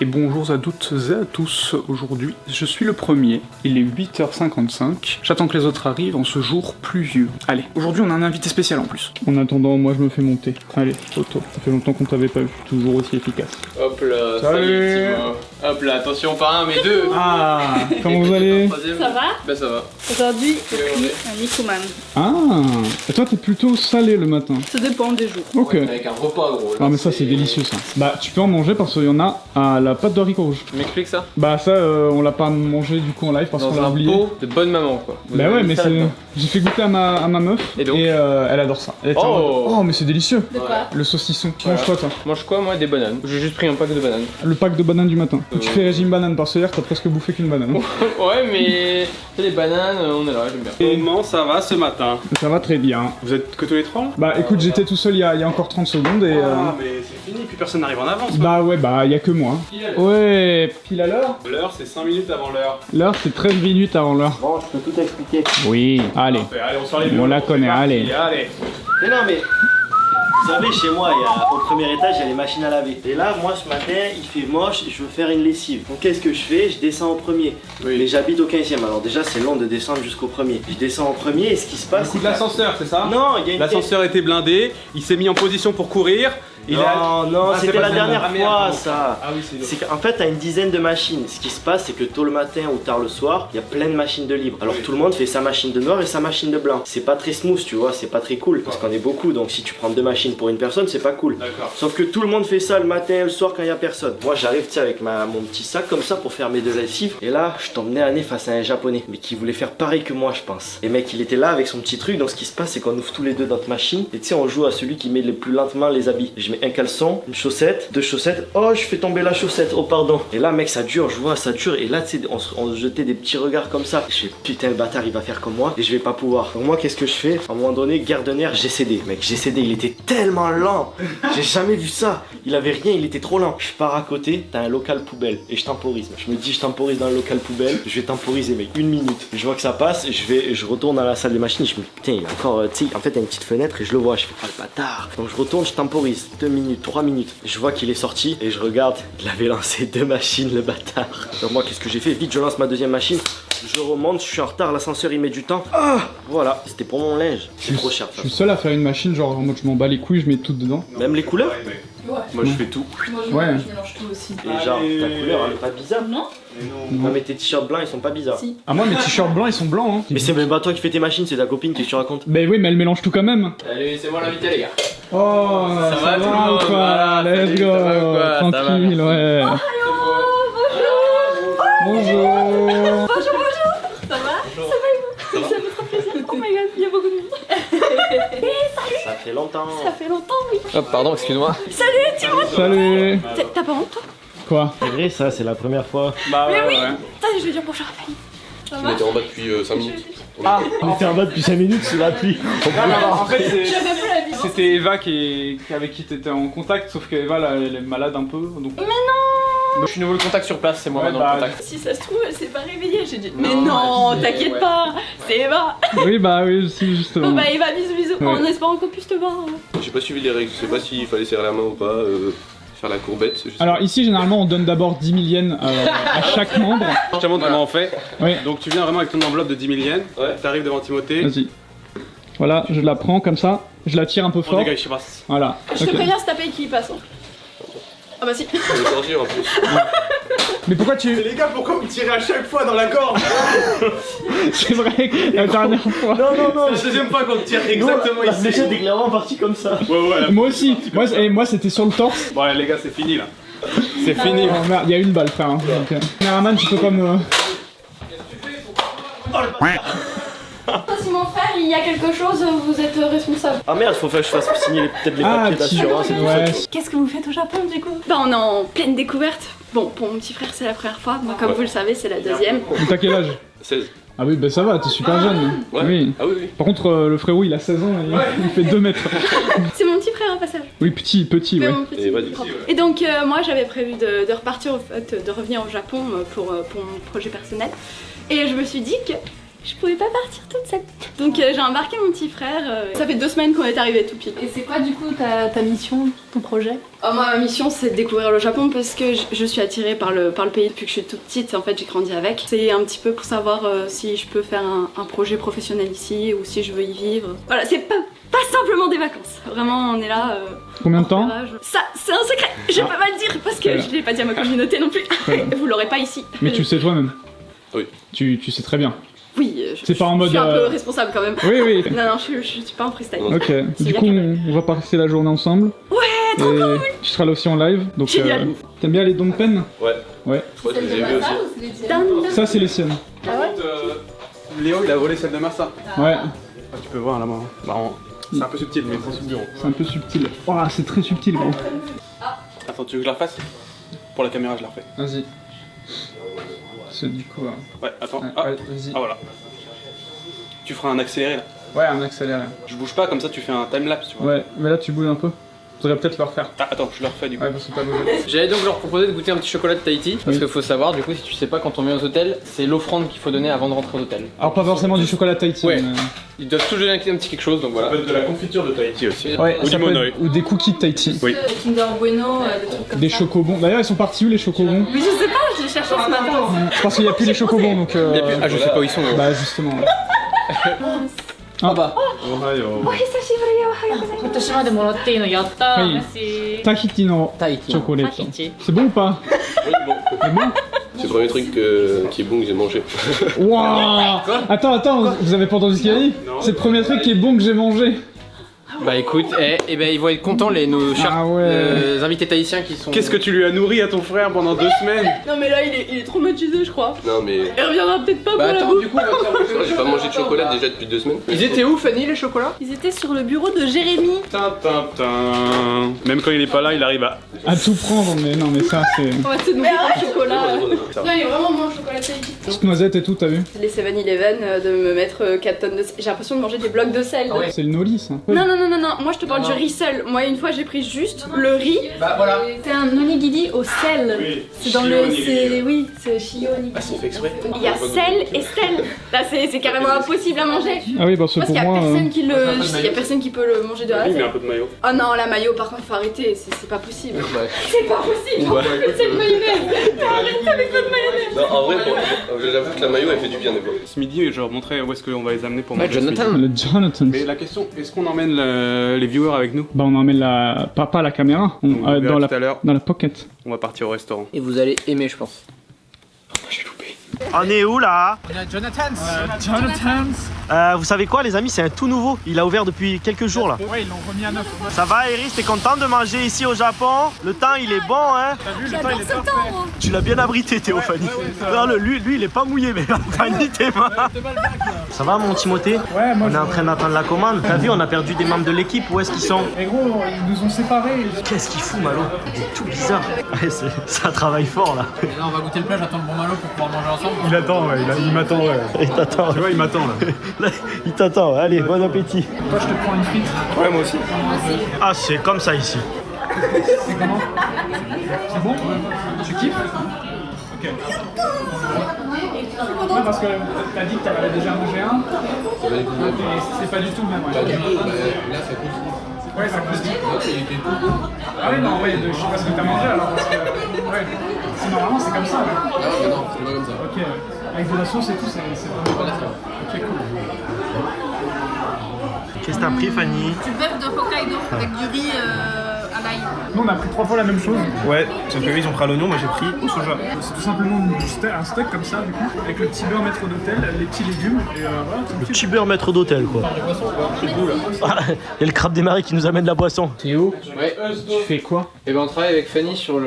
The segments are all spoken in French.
Et bonjour à toutes et à tous, aujourd'hui je suis le premier, il est 8h55, j'attends que les autres arrivent en ce jour pluvieux. Allez, aujourd'hui on a un invité spécial en plus. En attendant, moi je me fais monter. Allez, photo, ça fait longtemps qu'on t'avait pas vu, toujours aussi efficace. Hop là, salut. Hop là, attention, pas un mais deux. Ah, comment vous allez? Ça va? Bah ça va. Aujourd'hui, j'ai pris un Nikoman. Ah, et toi t'es plutôt salé le matin. Ça dépend des jours. Ok. Ouais, avec un repas gros. Là, Ah mais ça c'est délicieux ça. Bah tu peux en manger parce qu'il y en a à la pâte de haricots rouges. Tu m'expliques ça? Bah ça on l'a pas mangé du coup en live parce qu'on Dans l'a un oublié. pot de bonne maman quoi. Vous Bah avez ouais mis mais ça c'est... là-dedans. J'ai fait goûter à ma meuf Et donc elle adore ça. Elle était en mode, oh mais c'est délicieux. De quoi? Le saucisson. Tu Voilà. manges quoi toi? Mange quoi moi? Des bananes. J'ai juste pris un pack de bananes. Le pack de bananes du matin. Tu fais régime banane parce que hier t'as presque bouffé qu'une banane. Ouais mais les bananes, on est là, j'aime bien. Comment ça va ce matin? Ça va très bien. Vous êtes que tous les trois là? Bah écoute j'étais tout seul il y a encore 30 secondes et... Ah mais c'est fini, plus personne n'arrive en avance. Bah ouais bah y a que moi. Ouais, pile à l'heure. L'heure c'est 5 minutes avant l'heure. L'heure c'est 13 minutes avant l'heure. Bon, je peux tout expliquer. Oui, allez. Parfait, allez on sort les On la connaît, allez. Allez. Mais non, mais vous savez, chez moi, au premier étage, il y a les machines à laver. Et là, moi, ce matin, il fait moche et je veux faire une lessive. Donc, qu'est-ce que je fais? Je descends au premier. Mais j'habite au 15e. Alors, déjà, c'est long de descendre jusqu'au premier. Je descends au premier et ce qui se passe. Le coup c'est de l'ascenseur, c'est ça? Non, il y a une. L'ascenseur était blindé, il s'est mis en position pour courir. Non, Ah, c'est c'était pas la ça. dernière Ah, merde, fois pardon. ça. Ah oui, c'est C'est qu'en fait, t'as une dizaine de machines. Ce qui se passe, c'est que tôt le matin ou tard le soir, il y a plein de machines de libre. Alors tout le monde fait sa machine de noir et sa machine de blanc. C'est pas très smooth, tu vois, c'est pas très cool parce qu'on est beaucoup. Donc si tu prends deux machines pour une personne, c'est pas cool. D'accord. Sauf que tout le monde fait ça le matin et le soir quand il y a personne. Moi, j'arrive, tu sais, avec mon petit sac comme ça pour faire mes deux lessives. Et là, je tombe nez à nez face à un japonais, mais qui voulait faire pareil que moi, je pense. Et mec, il était là avec son petit truc. Donc ce qui se passe, c'est qu'on ouvre tous les deux notre machine. Et tu sais, on joue à celui qui met le plus lentement les habits. Je mets un caleçon, une chaussette, deux chaussettes. Oh, je fais tomber la chaussette. Oh, pardon. Et là, mec, ça dure. Je vois, ça dure. Et là, tu sais, on se jetait des petits regards comme ça. Je fais putain, le bâtard, il va faire comme moi. Et je vais pas pouvoir. Donc moi, qu'est-ce que je fais? À un moment donné, garde de nerfs, j'ai cédé. Mec, j'ai cédé. Il était tellement lent. J'ai jamais vu ça. Il avait rien, il était trop lent. Je pars à côté, t'as un local poubelle. Et je temporise. Je me dis, je temporise dans le local poubelle. Je vais temporiser, mec. 1 minute. Je vois que ça passe. Je retourne dans la salle des machines. Je me dis, putain, il y a encore, tu sais, en fait, il y a une petite fenêtre. Et je le vois. Je fais, oh le bâtard. Donc je retourne, je temporise. 2 minutes, 3 minutes. Je vois qu'il est sorti. Et je regarde. Il avait lancé 2 machines, le bâtard. Donc moi, qu'est-ce que j'ai fait? Vite, je lance ma deuxième machine. Je remonte, je suis en retard. L'ascenseur, il met du temps. Ah, voilà. C'était pour mon linge. C'est trop cher. Je suis seul à faire une machine genre en mode je m'en bats les couilles, je mets tout dedans. Même les couleurs? Ouais. Moi je fais tout. Moi, Ouais. je mélange tout aussi. Et genre, ta couleur, elle est pas bizarre? Non? Non, mais tes t-shirts blancs, ils sont pas bizarres. Si. Ah moi mes t-shirts blancs ils sont blancs hein. Mais c'est même pas toi qui fais tes machines, c'est ta copine qui tu racontes. Bah oui mais elle mélange tout quand même. Salut, c'est moi l'invité les gars. Oh Ça va, tout le monde? ou quoi? Voilà, Let's salut, go. ça va ou quoi? Ça va, Tranquille merci. ouais. Bonjour. Ça va? Ça va trop plaisir. Oh my god, il y a beaucoup de monde. Ça fait longtemps. Ça fait longtemps, oui. Hop, pardon, excuse-moi. Salut, Timon. Salut. T'as pas honte, toi? Quoi? C'est vrai, ça, c'est la première fois. Bah Mais oui. ouais. Putain, je vais dire bonjour à Fanny. Ça va? en bas depuis 5 minutes. Ah On était en bas depuis 5 minutes sous la pluie. en fait c'est... J'avais plus la vie. C'était Eva avec qui t'étais en contact, sauf qu'Eva là, elle est malade un peu. Donc... Je suis nouveau le contact sur place, c'est moi Ouais, maintenant bah, le contact. Si ça se trouve, elle s'est pas réveillée. J'ai dit, mais non, t'inquiète pas, c'est Eva. Oui bah oui si justement. Bon bah Eva, bisous bisous, Ouais. en espérant qu'on puisse te voir. J'ai pas suivi les règles, je sais pas s'il fallait serrer la main ou pas, faire la courbette. Je sais pas. Alors ici généralement on donne d'abord 10 000 yens à chaque membre. Je te montre comment on fait. Oui. Donc tu viens vraiment avec ton enveloppe de 10 000 yens. Ouais. T'arrives devant Timothée. Vas-y. Voilà, je la prends comme ça, je la tire un peu On fort. dégage, je sais pas. Voilà. Je te Ok. préviens, c'est ta paye qui y passe. Hein. Ah bah si. On est sortir en plus. Mais pourquoi tu... Les gars, pourquoi vous tirez à chaque fois dans la gorge? C'est vrai que la dernière fois... Non, non, C'est la deuxième fois qu'on te tire exactement La ici. fléchette est clairement partie comme ça. Ouais. Moi aussi, moi c'était sur le torse. Bon, allez, les gars, c'est fini là. C'est fini. Oh merde, il y a une balle frère. Hein. Donc, Cameraman, tu peux comme... Si mon frère, il y a quelque chose, vous êtes responsable. Ah merde, faut que je fasse signer peut-être les Ah, papiers tu... d'assurance et tout ouais. ça. Qu'est-ce que vous faites au Japon du coup? Bah on est en pleine découverte. Bon, pour mon petit frère c'est la première fois, moi comme vous le savez c'est la deuxième. T'as quel âge? 16. Ah oui, bah ça va, t'es super jeune. Ouais. Oui. Ah oui, oui. Par contre, le frérot, il a 16 ans et il fait 2 mètres. C'est mon petit frère au passage. Oui, petit, Mais ouais. mon petit Et vas-y. propre. Et donc moi j'avais prévu de repartir, au fait, de revenir au Japon pour mon projet personnel. Et je me suis dit que je pouvais pas partir toute seule. Donc j'ai embarqué mon petit frère. Ça fait 2 semaines qu'on est arrivé tout pile. Et c'est quoi du coup ta mission, ton projet? Oh, moi, ma mission, c'est de découvrir le Japon parce que je suis attirée par le pays depuis que je suis toute petite. En fait, j'ai grandi avec. C'est un petit peu pour savoir si je peux faire un projet professionnel ici ou si je veux y vivre. Voilà, c'est pas simplement des vacances. Vraiment, on est là. Combien de temps? Ça, c'est un secret. Je vais pas mal dire parce que je l'ai pas dit à ma communauté non plus. Vous l'aurez pas ici. Mais tu le sais toi-même? Oui. Tu sais très bien. Oui, c'est pas en mode. Je suis un peu responsable quand même. Oui, oui. Non, je suis pas en freestyle. Ok. Du coup, on va passer la journée ensemble. Ouais, trop cool. Tu seras là aussi en live. Donc, génial. T'aimes bien les Dongpen? Ouais. Ouais. Je crois que je les ai vus aussi. Ça, c'est les siennes. Ah ouais? Léo, il a volé celle de Massa. Ouais. Ah, tu peux voir là-bas. Bah, c'est un peu subtil, mais c'est sous le bureau. C'est un peu subtil. Oh, c'est très subtil, gros. Attends, tu veux que je la refasse? Pour la caméra, je la refais. Vas-y. C'est du coup. Ouais, attends. Ouais, Ah, vas-y. ah, voilà. Tu feras un accéléré là. Ouais, un accéléré. Je bouge pas, comme ça tu fais un timelapse, tu vois. Ouais, mais là, tu bouges un peu. Faudrait peut-être le refaire. Ah, attends, je le refais du coup. Ouais, parce que t'as bougé. J'allais donc leur proposer de goûter un petit chocolat de Tahiti, parce qu'il faut savoir, du coup, si tu sais pas, quand on vient aux hôtels, c'est l'offrande qu'il faut donner avant de rentrer aux hôtels. Alors, pas forcément du chocolat Tahiti. Ouais. Mais... Ils doivent tous donner un petit quelque chose, donc Ça voilà. peut être de la confiture de Tahiti aussi. Ouais, Ou ça du peut monoï. être- ou des cookies de Tahiti. Oui. Kinder Bueno, des trucs comme Des ça. chocobons. D'ailleurs, ils sont partis où les chocobons? Mais je sais pas, je les cherchais ce matin. Je pense qu'il n'y a plus les chocobons donc. Ah, je sais pas où ils sont. Bah, justement. Ouais. Ah bah. Oui. Tahiti no Tahiti. chocolat. Tahiti. C'est bon ou pas? Oui, bon. C'est bon? C'est le premier truc qui est bon que j'ai mangé. Waouh! Attends, vous avez pas entendu ce qu'il a dit? C'est le premier truc qui est bon que j'ai mangé. Bah écoute, ben ils vont être contents nos chers Ah ouais. invités tahitiens qui sont. Qu'est-ce que tu lui as nourri à ton frère pendant 2 semaines? Non, mais là, il est traumatisé, je crois. Non mais. Il reviendra peut-être pas Bah pour la attends, bouffe. du coup, on va faire J'ai pas mangé de chocolat déjà depuis 2 semaines. Ils étaient où, Fanny, les chocolats? Ils étaient sur le bureau de Jérémy. Tintin. Même quand il est pas là, il arrive à. À tout prendre, mais non, mais ça, c'est. On va te nourrir de chocolat. Ça va. Non, il est vraiment bon le chocolat Tahiti. Petite noisette et tout, t'as vu? Les 7-Eleven de me mettre 4 tonnes de sel. J'ai l'impression de manger des blocs de sel. Ah ouais. C'est le noli, ça. Non, moi je te parle du riz seul. Moi, une fois, j'ai pris juste le riz. Bah voilà. C'est un onigiri au sel. Oui. C'est dans le. C'est. Oui, c'est shio onigiri. Ah, c'est fait exprès. Il y a sel et sel. Là, c'est carrément impossible à manger. Ah oui, parce que Parce pour qu'il y a moi. personne qui le. Il y a personne qui peut le manger de A à Oui, mais Z. un peu de maillot. Oh non, la mayo, par contre, faut arrêter. C'est pas possible. Ouais. C'est pas possible. Ouais. C'est de mayonnaise. Arrête avec votre mayonnaise. Non, en vrai, j'avoue que la maillot elle fait du bien des fois. Ce midi, je leur montrais où est-ce qu'on va les amener pour Ouais, manger. ce Jonathan. midi. Le Jonathan. Mais la question, est-ce qu'on emmène les viewers avec nous? Bah, on emmène la. Pas la caméra. On Dans verra tout à l'heure. la pocket. On va partir au restaurant. Et vous allez aimer, je pense. On est où là? Jonathan's. Vous savez quoi les amis, c'est un tout nouveau. Il a ouvert depuis quelques jours là. Ouais, ils l'ont remis à neuf. Ça va Iris, t'es content de manger ici au Japon? Le temps il est bon hein? T'as vu, le temps il est parfait. Tu l'as bien abrité Théophanie. Non, lui il est pas mouillé mais Fanny t'es mal. Ça va mon Timothée? Ouais, moi On est en train d'attendre la commande. T'as vu, on a perdu des membres de l'équipe, où est-ce qu'ils sont? Et gros, ils nous ont séparés. Qu'est-ce qu'il fout Malo? Il est tout bizarre. Ouais, ça travaille fort là. Là, on va goûter le plat, j'attends le bon malo pour pouvoir manger ensemble. Il attend, ouais, il m'attend, ouais. Il t'attend. Tu vois, il m'attend là. Là, il t'attend. Allez, bon appétit. Toi, je te prends une frite. Ouais, moi aussi. Ah, c'est comme ça ici. C'est comment? C'est bon? Tu kiffes? Ok. Ouais, parce que t'as dit que t'avais déjà mangé un. Et c'est pas du tout le même. Ouais. Là, ça coûte. Ouais, ça croustille. Il était tout. Ah oui, non, ouais, je sais pas ce que t'as mangé alors. Parce que, ouais. Normalement, c'est comme ça. Ouais. Ah ouais, non, c'est pas comme ça. Ok. Avec de la sauce et tout, c'est vraiment. Voilà, ça va. Ok, cool. Qu'est-ce que t'as pris Fanny? Du bœuf de Hokkaido avec du riz à l'ail. Nous, on a pris 3 fois la même chose. Ouais, sauf que eux, ils ont pris à l'oignon, moi j'ai pris au soja. C'est tout simplement un steak comme ça, du coup, avec le petit beurre maître d'hôtel, les petits légumes, et voilà. Le petit beurre maître d'hôtel quoi. Ah, il y a le crabe des marais qui nous amène la boisson. Théo. Ouais. Tu fais quoi? Et ben on travaille avec Fanny sur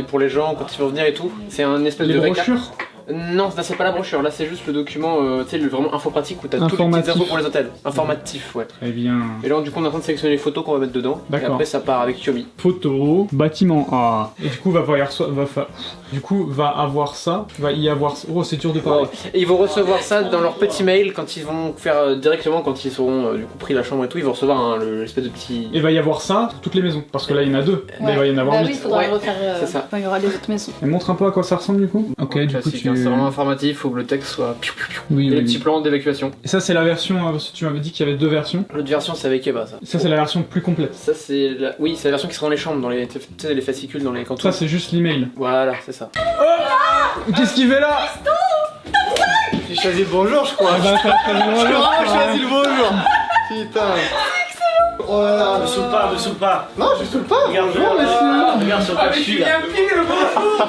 pour les gens quand ils vont venir et tout. C'est un espèce Les de récap. brochures? Non, là c'est pas la brochure, là c'est juste le document, tu sais, vraiment info pratique où t'as toutes les petites Informatif. infos pour les hôtels. Informatif, ouais. Très bien. Et là du coup on est en train de sélectionner les photos qu'on va mettre dedans. Et D'accord. après ça part avec Yomi. Photo, bâtiment A. Et du coup, va avoir ça. Va y avoir. Oh, c'est dur de parler. Et ils vont recevoir ça dans leur petit mail quand ils vont faire directement, quand ils auront du coup pris la chambre et tout, ils vont recevoir l'espèce de petit. Et va y avoir ça sur toutes les maisons. Parce que là, il y en a 2. Mais il va y en avoir Bah 8. oui, il faudra Ouais, refaire. c'est ça. Enfin, il y aura les autres maisons. Et montre un peu à quoi ça ressemble du coup. Ok, du coup, Classique, tu. hein, c'est vraiment informatif, faut que le texte soit piou, piou, piou. Oui, Et oui, les oui. petits plans d'évacuation. Et ça, c'est la version. Parce que tu m'avais dit qu'il y avait deux versions. L'autre version, c'est avec Eva, ça. Ça, c'est la version plus complète. Ça, c'est la... Oui, c'est la version qui sera dans les chambres, dans les, tu sais, les fascicules, dans les cantons. Ça, c'est juste l'email. Voilà, c'est ça. Qu'est-ce qu'il fait là? J'ai choisi le bonjour, je crois. Ah bah, t'as le bonjour. Putain. Oh là là, Me saoule pas. Non, je saoule pas. Regarde, Bonjour, monsieur. regarde sur le suis là.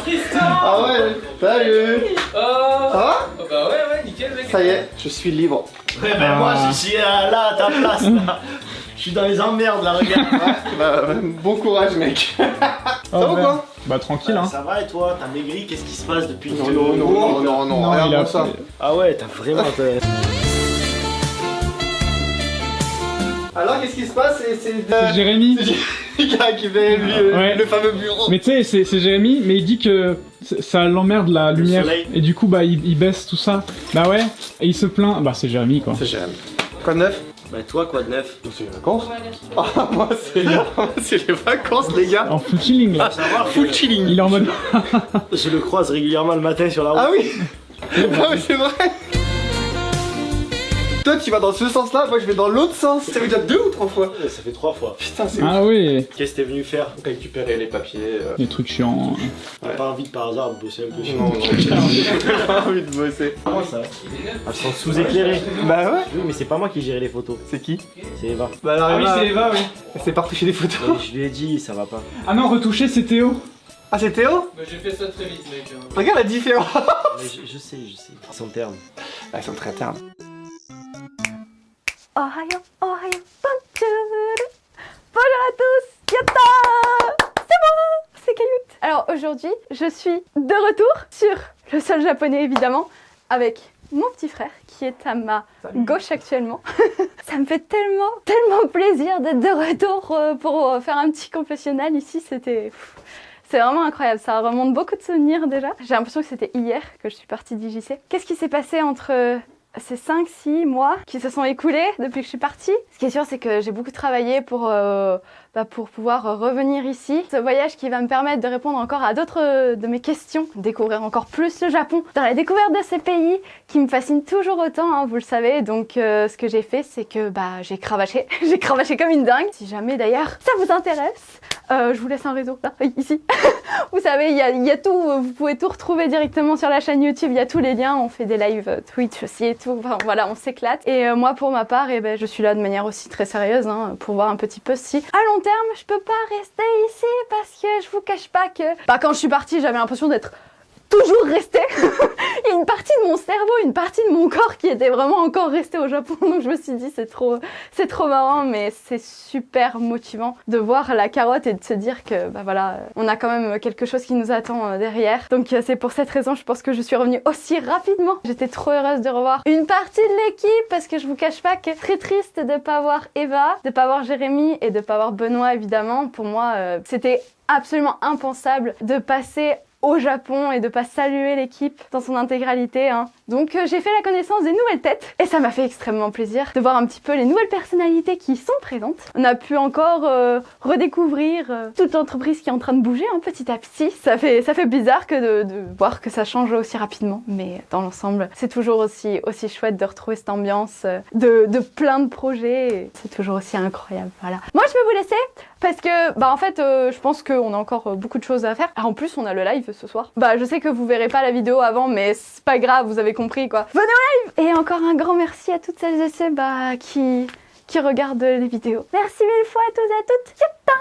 Tristan. Ah ouais, salut. Oh Ah, bah ouais, nickel, mec. ça y est, je suis libre. Ouais, ben moi, je suis là, à ta place, là. Je suis dans les emmerdes, là, regarde. Bah, bon courage, mec. Oh, Ça va ou merde. quoi? Bah, tranquille, hein. Ça va et toi? T'as maigri? Qu'est-ce qui se passe depuis Non, non, non, non, non, non, Non, regarde il a ça. Ah ouais, t'as vraiment... Alors, qu'est-ce qui se passe? C'est Jérémy. le gars qui fait Ouais. le fameux bureau. Mais tu sais, c'est Jérémy, mais il dit que ça l'emmerde la lumière. soleil. Et du coup, bah, il baisse tout ça. Bah ouais. Et il se plaint. Bah, c'est Jérémy, quoi. C'est Jérémy. Quoi de neuf? Bah toi, quoi de neuf? C'est les vacances. Ah, moi, c'est les vacances, les gars. En full chilling, là. Savoir Full chilling. Il est en mode. Je le croise régulièrement le matin sur la route. Ah oui. Ah oui, c'est vrai. Toi, tu vas dans ce sens-là, moi je vais dans l'autre sens. Ça fait déjà 2 ou 3 fois. Ça fait 3 fois. Putain, c'est Ah oui. Qu'est-ce que t'es venu faire? Récupérer les papiers. Des trucs chiants. T'as pas envie de par hasard de bosser un peu sur Non, non, j'ai pas envie de bosser. Comment ça? Elles sont sous-éclairées. Bah ouais. Oui, mais c'est pas moi qui gérais les photos. C'est qui? C'est Eva. Bah alors, Ah oui, c'est Eva, oui. c'est pas retoucher des photos. Mais je lui ai dit, ça va pas. Ah non, retouché, c'est Théo. Ah, c'est Théo? Bah, j'ai fait ça très vite, mec. Regarde la différence. Mais je sais. Ils sont ternes. Ah, ils sont très ternes. Ohayo, ohayo, bonjour. Bonjour à tous, yatta. C'est moi, c'est Kayut. Alors aujourd'hui, je suis de retour sur le sol japonais évidemment, avec mon petit frère qui est à ma gauche actuellement. Ça me fait tellement plaisir d'être de retour pour faire un petit confessionnal ici, c'est vraiment incroyable, ça remonte beaucoup de souvenirs déjà. J'ai l'impression que c'était hier que je suis partie d'IJC. Qu'est-ce qui s'est passé entre ces 5-6 mois qui se sont écoulés depuis que je suis partie? Ce qui est sûr, c'est que j'ai beaucoup travaillé pour pouvoir revenir ici. Ce voyage qui va me permettre de répondre encore à d'autres de mes questions, découvrir encore plus le Japon, dans la découverte de ces pays qui me fascinent toujours autant, hein, vous le savez. Donc ce que j'ai fait, c'est que j'ai cravaché. J'ai cravaché comme une dingue. Si jamais d'ailleurs ça vous intéresse, je vous laisse un réseau, là, ici. Vous savez, il y a tout, vous pouvez tout retrouver directement sur la chaîne YouTube, il y a tous les liens, on fait des lives Twitch aussi et tout, enfin voilà, on s'éclate. Et moi pour ma part, je suis là de manière aussi très sérieuse, hein, pour voir un petit peu si à long terme, je peux pas rester ici parce que je vous cache pas que... quand je suis partie, j'avais l'impression d'être toujours restée. Il y a une partie de mon cerveau, une partie de mon corps qui était vraiment encore restée au Japon, donc je me suis dit c'est trop marrant, mais c'est super motivant de voir la carotte et de se dire que voilà, on a quand même quelque chose qui nous attend derrière. Donc c'est pour cette raison, je pense que je suis revenue aussi rapidement. J'étais trop heureuse de revoir une partie de l'équipe parce que je vous cache pas que très triste de pas voir Eva, de pas voir Jérémy et de pas voir Benoît évidemment. Pour moi, c'était absolument impensable de passer au Japon et de pas saluer l'équipe dans son intégralité, hein. Donc j'ai fait la connaissance des nouvelles têtes et ça m'a fait extrêmement plaisir de voir un petit peu les nouvelles personnalités qui sont présentes. On a pu encore redécouvrir toute l'entreprise qui est en train de bouger, hein, petit à petit. Ça fait bizarre que de voir que ça change aussi rapidement, mais dans l'ensemble c'est toujours aussi chouette de retrouver cette ambiance de plein de projets. C'est toujours aussi incroyable, voilà. Moi je vais vous laisser parce que en fait je pense qu'on a encore beaucoup de choses à faire. En plus on a le live ce soir. Je sais que vous verrez pas la vidéo avant, mais c'est pas grave, vous avez compris quoi. Venez au live! Et encore un grand merci à toutes celles et ceux qui regardent les vidéos. Merci mille fois à tous et à toutes. Yatta!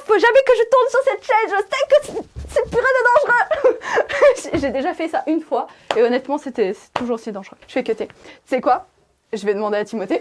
Faut jamais que je tourne sur cette chaîne, je sais que c'est purée de dangereux. J'ai déjà fait ça une fois et honnêtement c'est toujours aussi dangereux. Je fais cutter. Tu sais quoi? Je vais demander à Timothée.